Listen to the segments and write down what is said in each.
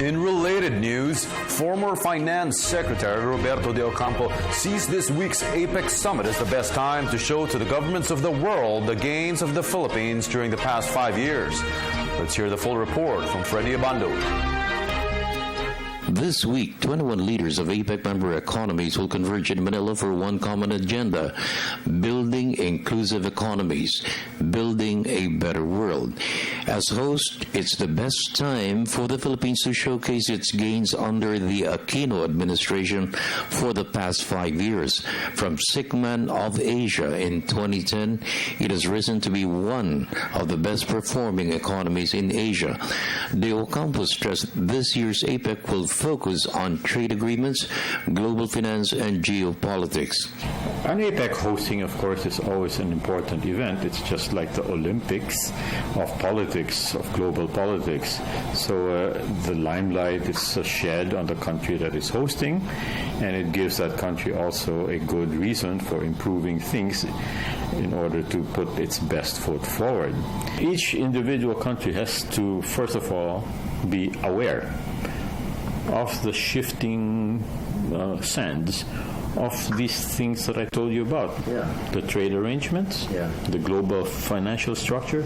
In related news, former Finance Secretary Roberto de Ocampo sees this week's APEC Summit as the best time to show to the governments of the world the gains of the Philippines during the past 5 years. Let's hear the full report from Freddie Abando. This week, 21 leaders of APEC member economies will converge in Manila for one common agenda: building inclusive economies, building a better world. As host, it's the best time for the Philippines to showcase its gains under the Aquino administration for the past 5 years. From sick man of Asia in 2010, it has risen to be one of the best performing economies in Asia. De Ocampo stressed this year's APEC will focus on trade agreements, global finance, and geopolitics. An APEC hosting, of course, is always an important event. It's just like the Olympics of politics, of global politics. So the limelight is shed on the country that is hosting, and it gives that country also a good reason for improving things in order to put its best foot forward. Each individual country has to, first of all, be aware of the shifting sands of these things that I told you about. The trade arrangements, the global financial structure,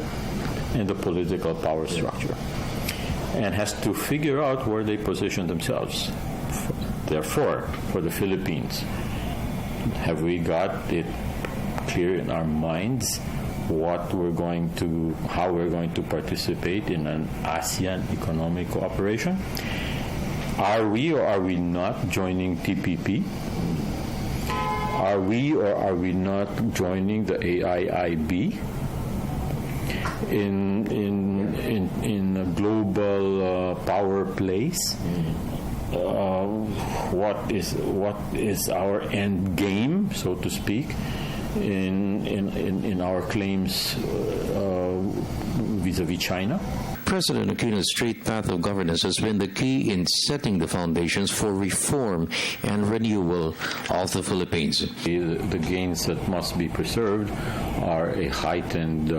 and the political power structure. And has to figure out where they position themselves. Therefore, for the Philippines, have we got it clear in our minds how we're going to participate in an ASEAN economic cooperation? Are we or are we not joining TPP? Are we or are we not joining the AIIB in a global power place? What is our end game, so to speak, in our claims vis-a-vis China? President Aquino's straight path of governance has been the key in setting the foundations for reform and renewal of the Philippines. The gains that must be preserved are a heightened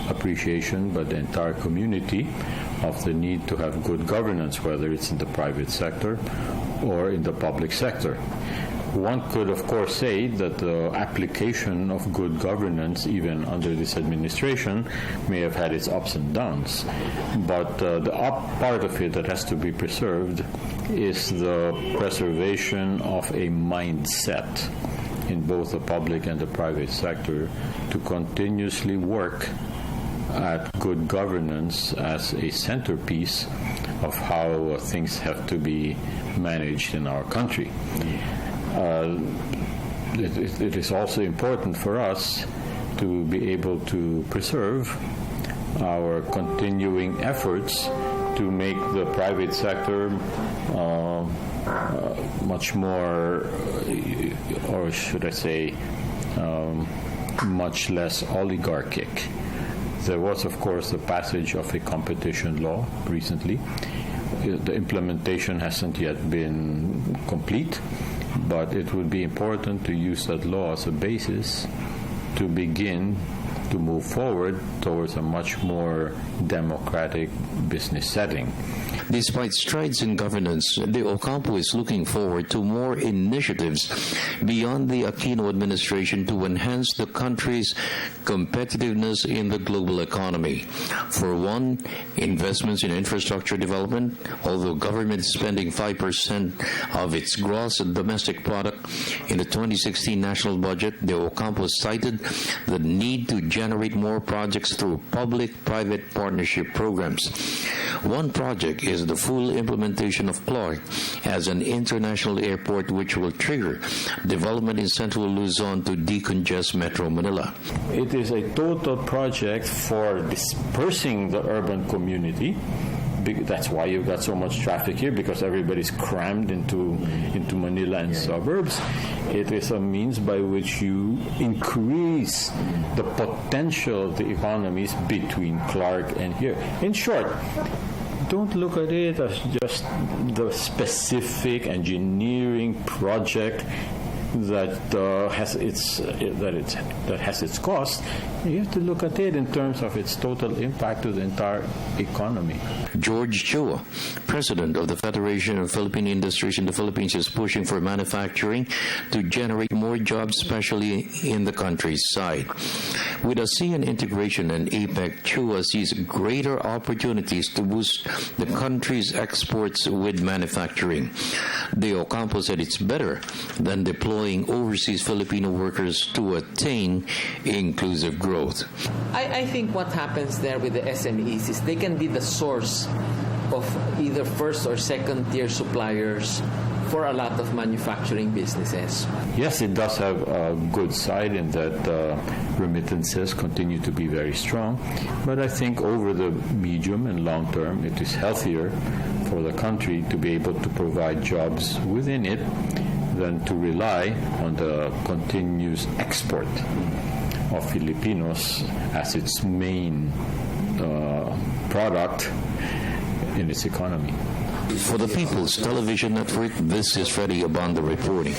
appreciation by the entire community of the need to have good governance, whether it's in the private sector or in the public sector. One could, of course, say that the application of good governance, even under this administration, may have had its ups and downs. But the up part of it that has to be preserved is the preservation of a mindset in both the public and the private sector to continuously work at good governance as a centerpiece of how things have to be managed in our country. It is also important for us to be able to preserve our continuing efforts to make the private sector much more, or should I say, much less oligarchic. There was, of course, the passage of a competition law recently. The implementation hasn't yet been complete, but it would be important to use that law as a basis to begin to move forward towards a much more democratic business setting. Despite strides in governance, De Ocampo is looking forward to more initiatives beyond the Aquino administration to enhance the country's competitiveness in the global economy. For one, investments in infrastructure development. Although government is spending 5% of its gross domestic product in the 2016 national budget, De Ocampo cited the need to generate more projects through public-private partnership programs. One project is the full implementation of Clark as an international airport, which will trigger development in central Luzon to decongest Metro Manila. It is a total project for dispersing the urban community. That's why you've got so much traffic here, because everybody's crammed into Manila and suburbs. It is a means by which you increase the potential of the economies between Clark and here. In short, don't look at it as just the specific engineering project that has its cost, you have to look at it in terms of its total impact to the entire economy. George Chua, president of the Federation of Philippine Industries in the Philippines, is pushing for manufacturing to generate more jobs, especially in the countryside. With ASEAN integration and APEC, Chua sees greater opportunities to boost the country's exports with manufacturing. The Ocampo said it's better than deploying overseas Filipino workers to attain inclusive growth. I think what happens there with the SMEs is they can be the source of either first or second tier suppliers for a lot of manufacturing businesses. Yes, it does have a good side in that remittances continue to be very strong, but I think over the medium and long term it is healthier for the country to be able to provide jobs within it than to rely on the continuous export of Filipinos as its main product in its economy. For the People's Television Network, this is Freddie Abando reporting.